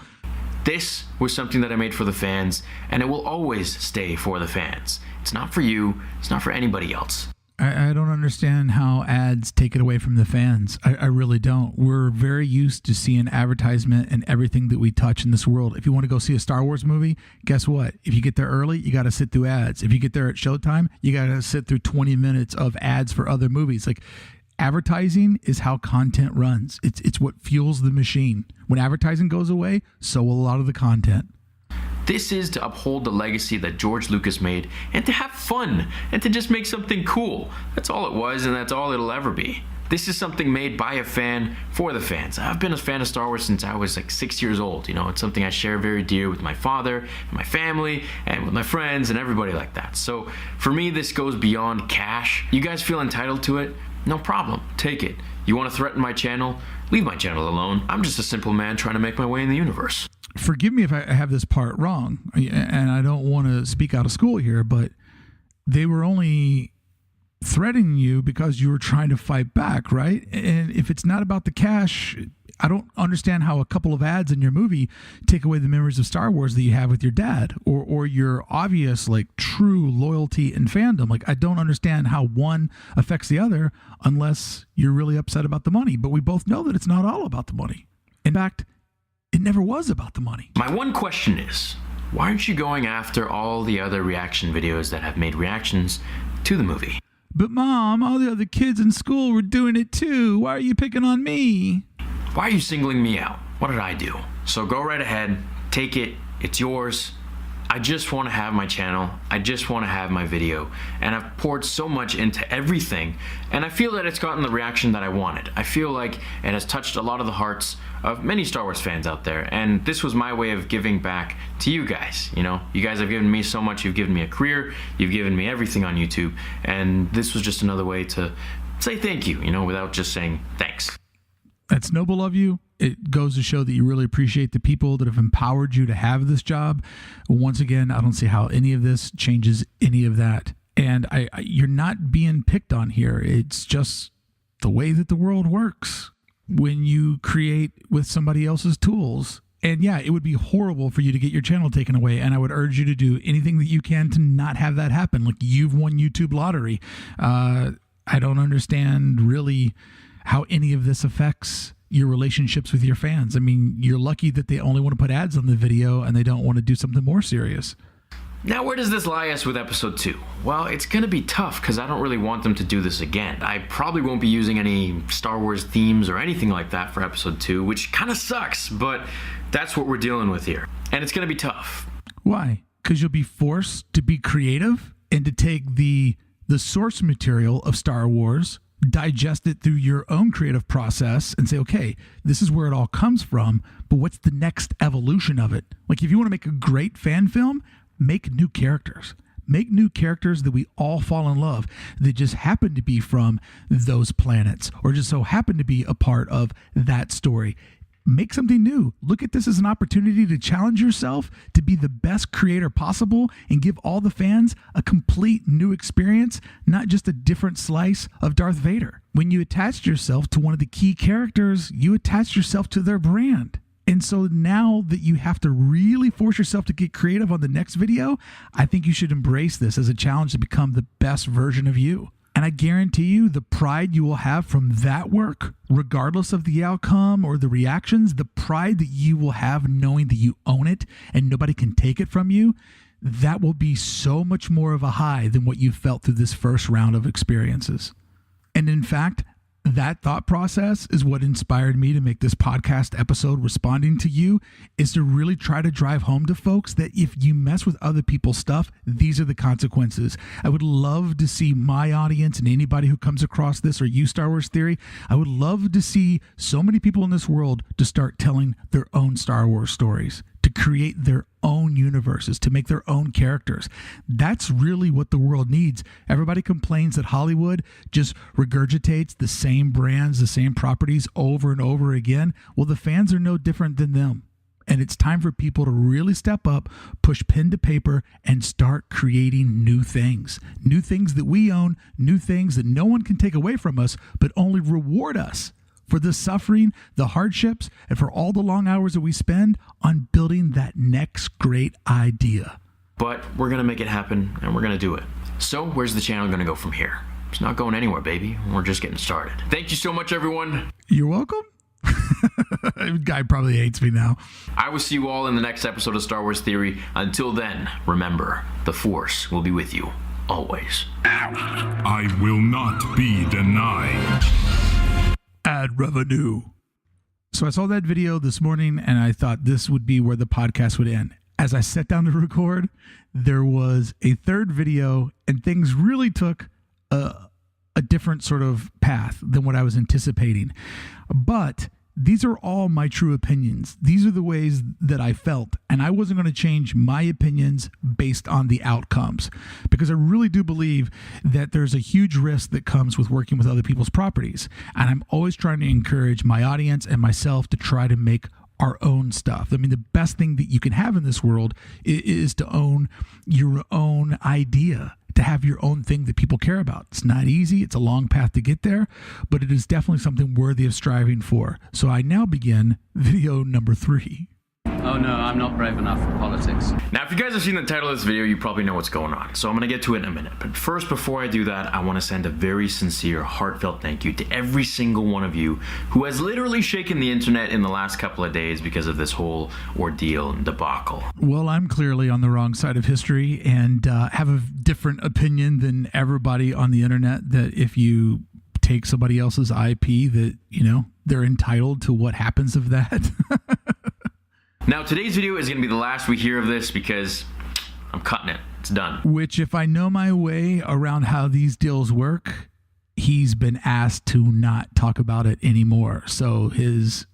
Speaker 4: This was something that I made for the fans, and it will always stay for the fans. It's not for you. It's not for anybody else.
Speaker 2: I don't understand how ads take it away from the fans. I really don't. We're very used to seeing advertisement and everything that we touch in this world. If you want to go see a Star Wars movie, guess what? If you get there early, you got to sit through ads. If you get there at showtime, you got to sit through 20 minutes of ads for other movies. Like, advertising is how content runs. It's what fuels the machine. When advertising goes away, so will a lot of the content.
Speaker 4: This is to uphold the legacy that George Lucas made and to have fun and to just make something cool. That's all it was, and that's all it'll ever be. This is something made by a fan for the fans. I've been a fan of Star Wars since I was like 6 years old. You know, it's something I share very dear with my father and my family and with my friends and everybody like that. So for me, this goes beyond cash. You guys feel entitled to it? No problem. Take it. You want to threaten my channel? Leave my channel alone. I'm just a simple man trying to make my way in the universe.
Speaker 2: Forgive me if I have this part wrong, and I don't want to speak out of school here, but they were only threatening you because you were trying to fight back, right? And if it's not about the cash, I don't understand how a couple of ads in your movie take away the memories of Star Wars that you have with your dad or your obvious, like, true loyalty and fandom. Like, I don't understand how one affects the other unless you're really upset about the money. But we both know that it's not all about the money. In fact, it never was about the money.
Speaker 4: My one question is, why aren't you going after all the other reaction videos that have made reactions to the movie?
Speaker 2: But Mom, all the other kids in school were doing it too. Why are you picking on me?
Speaker 4: Why are you singling me out? What did I do? So go right ahead, take it, it's yours. I just want to have my channel. I just want to have my video. And I've poured so much into everything, and I feel that it's gotten the reaction that I wanted. I feel like it has touched a lot of the hearts of many Star Wars fans out there, and this was my way of giving back to you guys. You know, you guys have given me so much. You've given me a career. You've given me everything on YouTube, and this was just another way to say thank you, you know, without just saying thanks.
Speaker 2: That's noble of you. It goes to show that you really appreciate the people that have empowered you to have this job. Once again, I don't see how any of this changes any of that. And you're not being picked on here. It's just the way that the world works when you create with somebody else's tools. And yeah, it would be horrible for you to get your channel taken away. And I would urge you to do anything that you can to not have that happen. Like, you've won YouTube lottery. I don't understand really how any of this affects your relationships with your fans. I mean, you're lucky that they only want to put ads on the video and they don't want to do something more serious.
Speaker 4: Now, where does this lie us with episode 2? Well, it's going to be tough because I don't really want them to do this again. I probably won't be using any Star Wars themes or anything like that for episode 2, which kind of sucks, but that's what we're dealing with here. And it's going to be tough.
Speaker 2: Why? Because you'll be forced to be creative and to take the source material of Star Wars, digest it through your own creative process and say, okay, this is where it all comes from, but what's the next evolution of it? Like, if you want to make a great fan film, make new characters. Make new characters that we all fall in love, that just happen to be from those planets or just so happen to be a part of that story. Make something new. Look at this as an opportunity to challenge yourself to be the best creator possible and give all the fans a complete new experience, not just a different slice of Darth Vader. When you attached yourself to one of the key characters, you attached yourself to their brand. And so now that you have to really force yourself to get creative on the next video, I think you should embrace this as a challenge to become the best version of you. And I guarantee you the pride you will have from that work, regardless of the outcome or the reactions, the pride that you will have knowing that you own it and nobody can take it from you, that will be so much more of a high than what you felt through this first round of experiences. And in fact, that thought process is what inspired me to make this podcast episode responding to you, is to really try to drive home to folks that if you mess with other people's stuff, these are the consequences. I would love to see my audience and anybody who comes across this or you, Star Wars Theory, I would love to see so many people in this world to start telling their own Star Wars stories, to create their own universes, to make their own characters. That's really what the world needs. Everybody complains that Hollywood just regurgitates the same brands, the same properties over and over again. Well, the fans are no different than them. And it's time for people to really step up, push pen to paper, and start creating new things that we own, new things that no one can take away from us, but only reward us for the suffering, the hardships, and for all the long hours that we spend on building that next great idea.
Speaker 4: But we're going to make it happen, and we're going to do it. So where's the channel going to go from here? It's not going anywhere, baby. We're just getting started. Thank you so much, everyone.
Speaker 2: You're welcome. Guy probably hates me now.
Speaker 4: I will see you all in the next episode of Star Wars Theory. Until then, remember, the Force will be with you always.
Speaker 1: I will not be denied.
Speaker 2: Ad revenue. So I saw that video this morning and I thought this would be where the podcast would end. As I sat down to record, there was a third video and things really took a different sort of path than what I was anticipating. But these are all my true opinions. These are the ways that I felt, and I wasn't going to change my opinions based on the outcomes, because I really do believe that there's a huge risk that comes with working with other people's properties. And I'm always trying to encourage my audience and myself to try to make our own stuff. I mean, the best thing that you can have in this world is to own your own idea, to have your own thing that people care about. It's not easy. It's a long path to get there, but it is definitely something worthy of striving for. So I now begin video number 3.
Speaker 5: Oh no, I'm not brave enough for politics.
Speaker 4: Now, if you guys have seen the title of this video, you probably know what's going on. So I'm going to get to it in a minute. But first, before I do that, I want to send a very sincere, heartfelt thank you to every single one of you who has literally shaken the internet in the last couple of days because of this whole ordeal and debacle.
Speaker 2: Well, I'm clearly on the wrong side of history and have a different opinion than everybody on the internet, that if you take somebody else's IP, that, you know, they're entitled to what happens of that.
Speaker 4: Now, today's video is going to be the last we hear of this because I'm cutting it. It's done.
Speaker 2: Which, if I know my way around how these deals work, he's been asked to not talk about it anymore. So his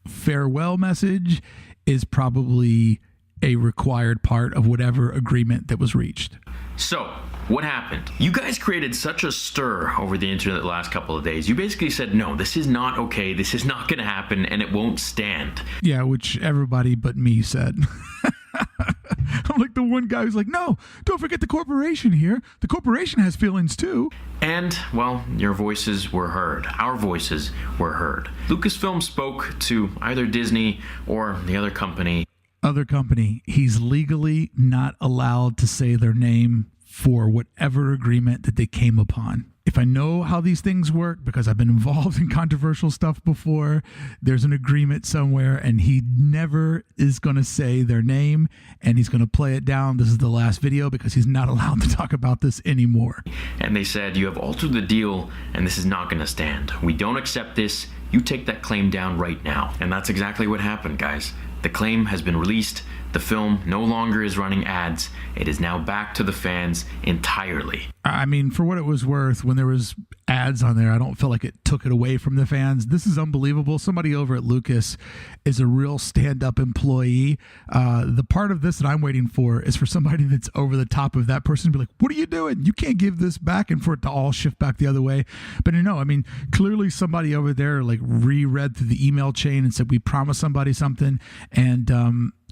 Speaker 2: farewell message is probably a required part of whatever agreement that was reached.
Speaker 4: So, what happened? You guys created such a stir over the internet the last couple of days. You basically said, no, this is not okay. This is not going to happen, and it won't stand.
Speaker 2: Yeah, which everybody but me said. I'm like the one guy who's like, no, don't forget the corporation here. The corporation has feelings too.
Speaker 4: And, well, your voices were heard. Our voices were heard. Lucasfilm spoke to either Disney or the other company.
Speaker 2: He's legally not allowed to say their name for whatever agreement that they came upon. If I know how these things work, because I've been involved in controversial stuff before, there's an agreement somewhere and he never is going to say their name and he's going to play it down. This is the last video because he's not allowed to talk about this anymore.
Speaker 4: And they said, you have altered the deal and this is not going to stand. We don't accept this. You take that claim down right now. And that's exactly what happened, guys. The claim has been released. The film no longer is running ads. It is now back to the fans entirely.
Speaker 2: I mean, for what it was worth, when there was ads on there, I don't feel like it took it away from the fans. This is unbelievable. Somebody over at Lucas is a real stand-up employee. The part of this that I'm waiting for is for somebody that's over the top of that person to be like, what are you doing? You can't give this back, and for it to all shift back the other way. But no, I mean, clearly somebody over there like reread through the email chain and said, we promised somebody something. And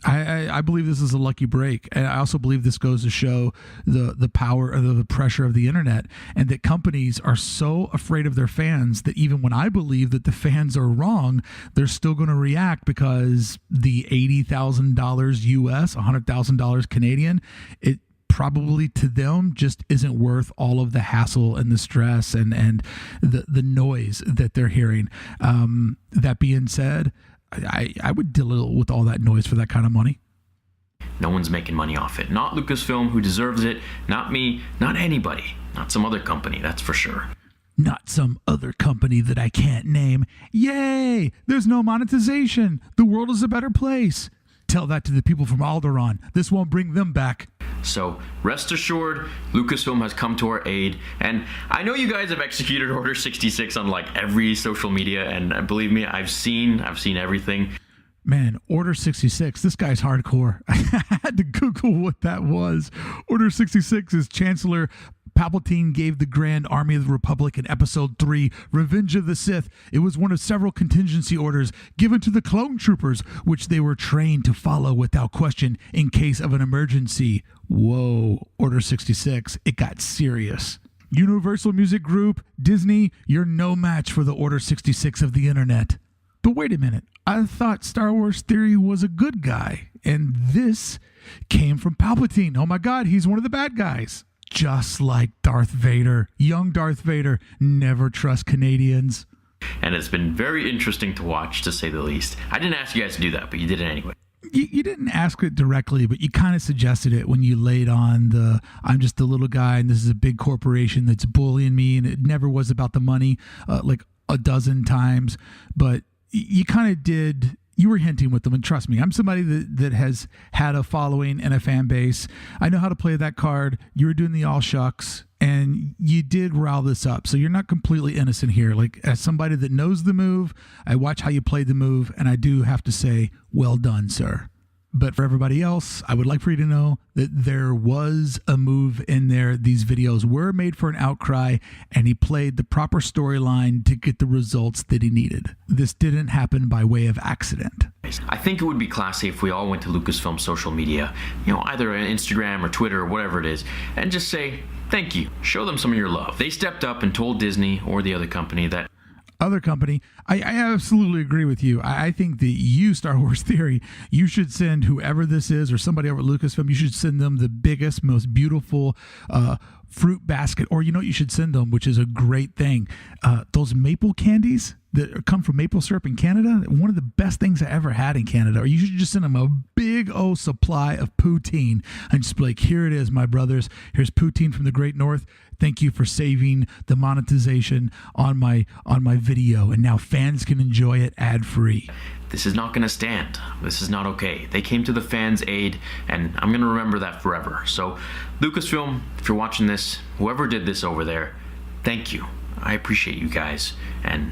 Speaker 2: I believe this is a lucky break. And I also believe this goes to show the power or the pressure of the internet, and that companies are so afraid of their fans that even when I believe that the fans are wrong, they're still going to react, because the $80,000 US, $100,000 Canadian, it probably to them just isn't worth all of the hassle and the stress and the noise that they're hearing. That being said, I would deal with all that noise for that kind of money.
Speaker 4: No one's making money off it. Not Lucasfilm, who deserves it. Not me. Not anybody. Not some other company, that's for sure.
Speaker 2: Not some other company that I can't name. Yay! There's no monetization. The world is a better place. Tell that to the people from Alderaan. This won't bring them back.
Speaker 4: So rest assured, Lucasfilm has come to our aid, and I know you guys have executed Order 66 on like every social media, and believe me, I've seen everything.
Speaker 2: Man, Order 66, this guy's hardcore. I had to Google what that was. Order 66 is Chancellor Palpatine gave the Grand Army of the Republic in Episode 3, Revenge of the Sith. It was one of several contingency orders given to the clone troopers, which they were trained to follow without question in case of an emergency. Whoa, Order 66, it got serious. Universal Music Group, Disney, you're no match for the Order 66 of the internet. But wait a minute, I thought Star Wars Theory was a good guy, and this came from Palpatine. Oh my God, he's one of the bad guys. Just like Darth Vader, young Darth Vader, never trust Canadians.
Speaker 4: And it's been very interesting to watch, to say the least. I didn't ask you guys to do that, but you did it anyway.
Speaker 2: You didn't ask it directly, but you kind of suggested it when you laid on the I'm just a little guy and this is a big corporation that's bullying me, and it never was about the money like a dozen times. But you kind of did. You were hinting with them, and trust me, I'm somebody that has had a following and a fan base. I know how to play that card. You were doing the all shucks, and you did rile this up. So you're not completely innocent here. Like, as somebody that knows the move, I watch how you played the move, and I do have to say, well done, sir. But for everybody else, I would like for you to know that there was a move in there. These videos were made for an outcry, and he played the proper storyline to get the results that he needed. This didn't happen by way of accident.
Speaker 4: I think it would be classy if we all went to Lucasfilm social media, either on Instagram or Twitter or whatever it is, and just say, thank you. Show them some of your love. They stepped up and told Disney or the other company that
Speaker 2: other company, I absolutely agree with you. I think that you, Star Wars Theory, you should send whoever this is or somebody over at Lucasfilm, you should send them the biggest, most beautiful fruit basket. Or you know what you should send them, which is a great thing, those maple candies that come from maple syrup in Canada. One of the best things I ever had in Canada. Or you should just send them a big old supply of poutine and just be like, here it is, my brothers. Here's poutine from the Great North. Thank you for saving the monetization on my video, and now fans can enjoy it ad-free.
Speaker 4: This is not going to stand. This is not okay. They came to the fans' aid, and I'm going to remember that forever. So, Lucasfilm, if you're watching this, whoever did this over there, thank you. I appreciate you guys, and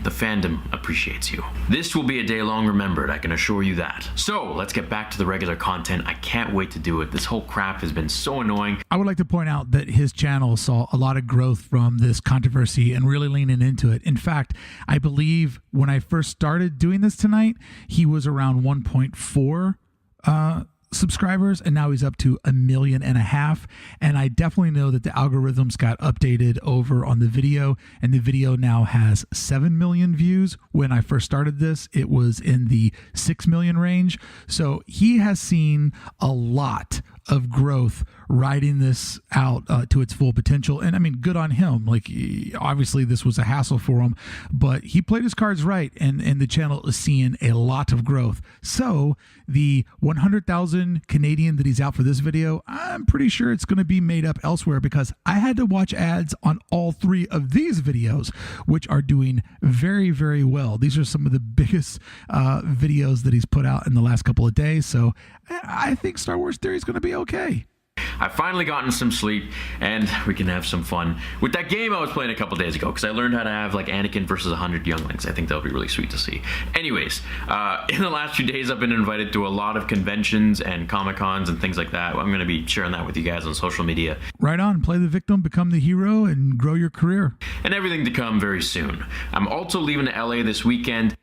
Speaker 4: the fandom appreciates you. This will be a day long remembered, I can assure you that. So, let's get back to the regular content. I can't wait to do it. This whole crap has been so annoying.
Speaker 2: I would like to point out that his channel saw a lot of growth from this controversy and really leaning into it. In fact, I believe when I first started doing this tonight, he was around 1.4 subscribers, and now he's up to 1.5 million. And I definitely know that the algorithms got updated over on the video, and the video now has 7 million views. When I first started this, it was in the 6 million range. So he has seen a lot of growth riding this out to its full potential. And I mean, good on him. Like, obviously this was a hassle for him, but he played his cards right, and the channel is seeing a lot of growth. So the 100,000 Canadian that he's out for this video, I'm pretty sure it's going to be made up elsewhere, because I had to watch ads on all 3 of these videos, which are doing very, very well. These are some of the biggest videos that he's put out in the last couple of days. So I think Star Wars Theory is going to be okay.
Speaker 4: I've finally gotten some sleep, and we can have some fun with that game I was playing a couple days ago, because I learned how to have like Anakin versus 100 younglings. I think that'll be really sweet to see. Anyways, in the last few days I've been invited to a lot of conventions and Comic-Cons and things like that. I'm going to be sharing that with you guys on social media.
Speaker 2: Right on. Play the victim, become the hero, and grow your career.
Speaker 4: And everything to come very soon. I'm also leaving to LA this weekend.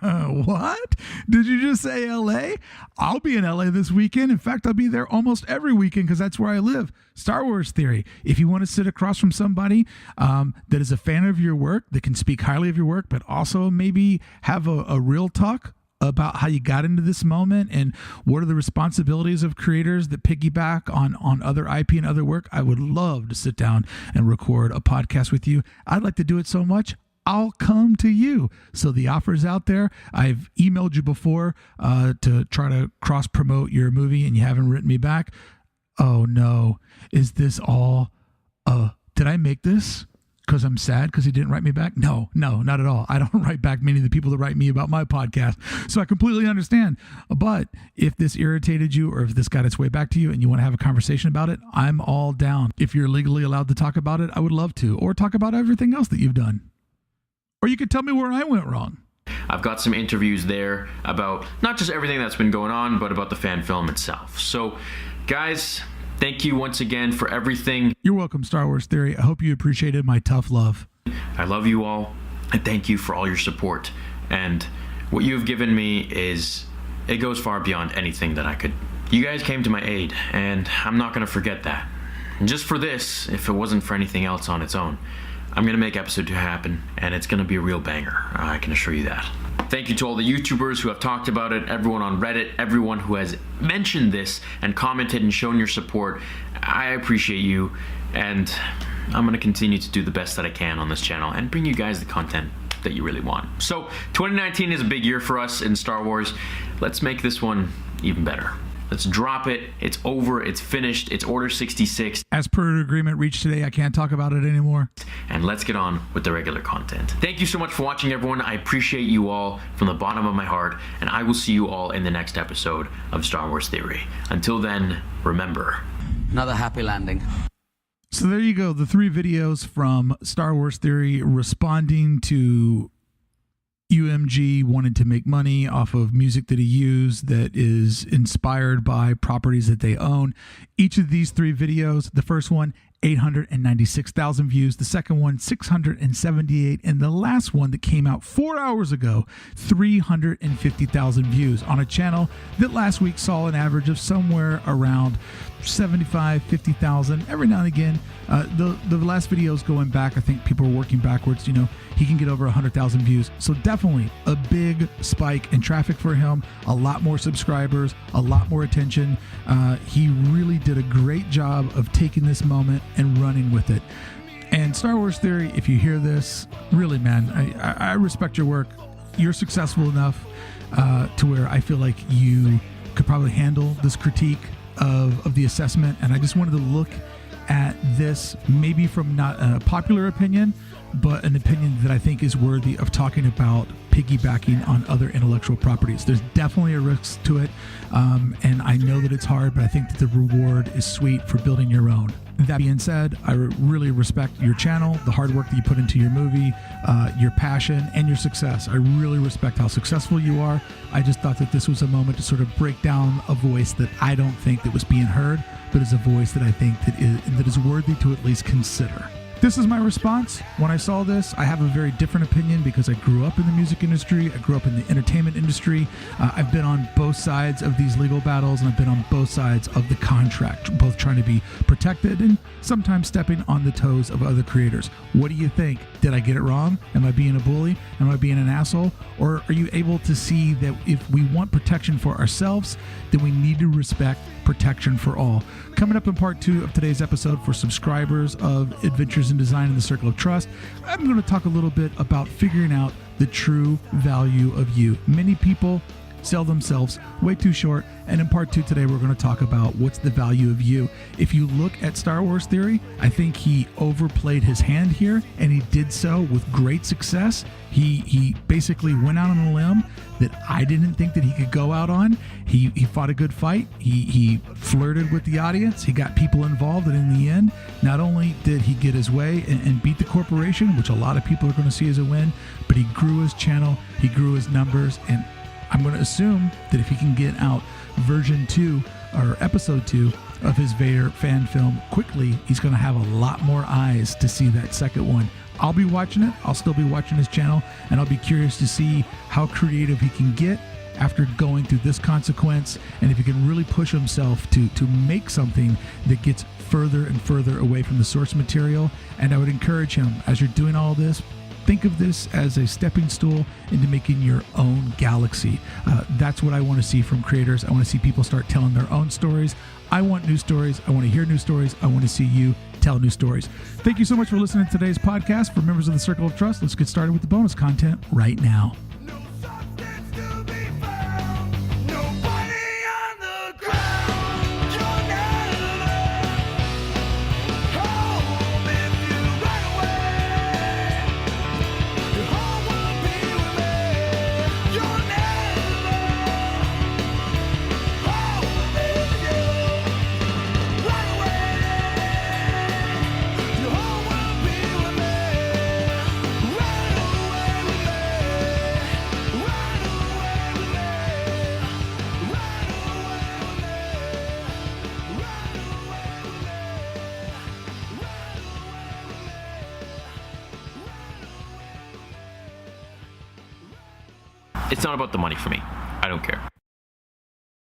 Speaker 2: What? Did you just say LA? I'll be in LA this weekend. In fact, I'll be there almost every weekend, because that's where I live. Star Wars Theory. If you want to sit across from somebody that is a fan of your work, that can speak highly of your work, but also maybe have a real talk about how you got into this moment and what are the responsibilities of creators that piggyback on other IP and other work, I would love to sit down and record a podcast with you. I'd like to do it so much, I'll come to you. So the offer's out there. I've emailed you before to try to cross promote your movie, and you haven't written me back. Oh no, is this all, did I make this because I'm sad because he didn't write me back? No, not at all. I don't write back many of the people that write me about my podcast. So I completely understand. But if this irritated you, or if this got its way back to you and you want to have a conversation about it, I'm all down. If you're legally allowed to talk about it, I would love to, or talk about everything else that you've done. Or you could tell me where I went wrong.
Speaker 4: I've got some interviews there about not just everything that's been going on, but about the fan film itself. So, guys, thank you once again for everything.
Speaker 2: You're welcome, Star Wars Theory. I hope you appreciated my tough love.
Speaker 4: I love you all, and thank you for all your support. And what you have given me it goes far beyond anything that I could. You guys came to my aid, and I'm not going to forget that. just for this, if it wasn't for anything else on its own, I'm gonna make episode 2 happen, and it's gonna be a real banger. I can assure you that. Thank you to all the YouTubers who have talked about it, everyone on Reddit, everyone who has mentioned this and commented and shown your support. I appreciate you, and I'm gonna continue to do the best that I can on this channel and bring you guys the content that you really want. So 2019 is a big year for us in Star Wars. Let's make this one even better. Let's drop it. It's over. It's finished. It's Order 66.
Speaker 2: As per agreement reached today, I can't talk about it anymore.
Speaker 4: And let's get on with the regular content. Thank you so much for watching, everyone. I appreciate you all from the bottom of my heart, and I will see you all in the next episode of Star Wars Theory. Until then, remember.
Speaker 5: Another happy landing.
Speaker 2: So there you go. The 3 videos from Star Wars Theory responding to UMG wanted to make money off of music that he used that is inspired by properties that they own. Each of these 3 videos, the first one, 896,000 views, the second one, 678, and the last one that came out 4 hours ago, 350,000 views on a channel that last week saw an average of somewhere around 75, 50,000 every now and again. The last videos going back, I think people are working backwards, you know, he can get over 100,000 views. So definitely a big spike in traffic for him, a lot more subscribers, a lot more attention. He really did a great job of taking this moment and running with it. And Star Wars Theory, if you hear this, really, man, I respect your work. You're successful enough to where I feel like you could probably handle this critique of the assessment. And I just wanted to look at this maybe from not a popular opinion, but an opinion that I think is worthy of talking about piggybacking on other intellectual properties. There's definitely a risk to it, and I know that it's hard, but I think that the reward is sweet for building your own. That being said, I really respect your channel, the hard work that you put into your movie, your passion, and your success. I really respect how successful you are. I just thought that this was a moment to sort of break down a voice that I don't think that was being heard, but is a voice that I think that is worthy to at least consider. This is my response. When I saw this, I have a very different opinion because I grew up in the music industry. I grew up in the entertainment industry. I've been on both sides of these legal battles, and I've been on both sides of the contract, both trying to be protected and sometimes stepping on the toes of other creators. What do you think? Did I get it wrong? Am I being a bully? Am I being an asshole? Or are you able to see that if we want protection for ourselves, then we need to respect protection for all? Coming up in part 2 of today's episode for subscribers of Adventures in Design in the Circle of Trust, I'm going to talk a little bit about figuring out the true value of you. Many people sell themselves way too short, and in part 2 today we're going to talk about what's the value of you. If you look at Star Wars Theory, I think he overplayed his hand here, and he did so with great success. He basically went out on a limb that I didn't think that he could go out on. He fought a good fight. He flirted with the audience. He got people involved, and in the end, not only did he get his way and beat the corporation, which a lot of people are going to see as a win, but he grew his channel, he grew his numbers, and I'm going to assume that if he can get out version 2 or episode 2 of his Vader fan film quickly, he's going to have a lot more eyes to see that second one. I'll be watching it. I'll still be watching his channel, and I'll be curious to see how creative he can get after going through this consequence, and if he can really push himself to make something that gets further and further away from the source material. And I would encourage him, as you're doing all this, think of this as a stepping stool into making your own galaxy. That's what I want to see from creators. I want to see people start telling their own stories. I want new stories. I want to hear new stories. I want to see you tell new stories. Thank you so much for listening to today's podcast. For members of the Circle of Trust, let's get started with the bonus content right now.
Speaker 4: It's not about the money for me. I don't care.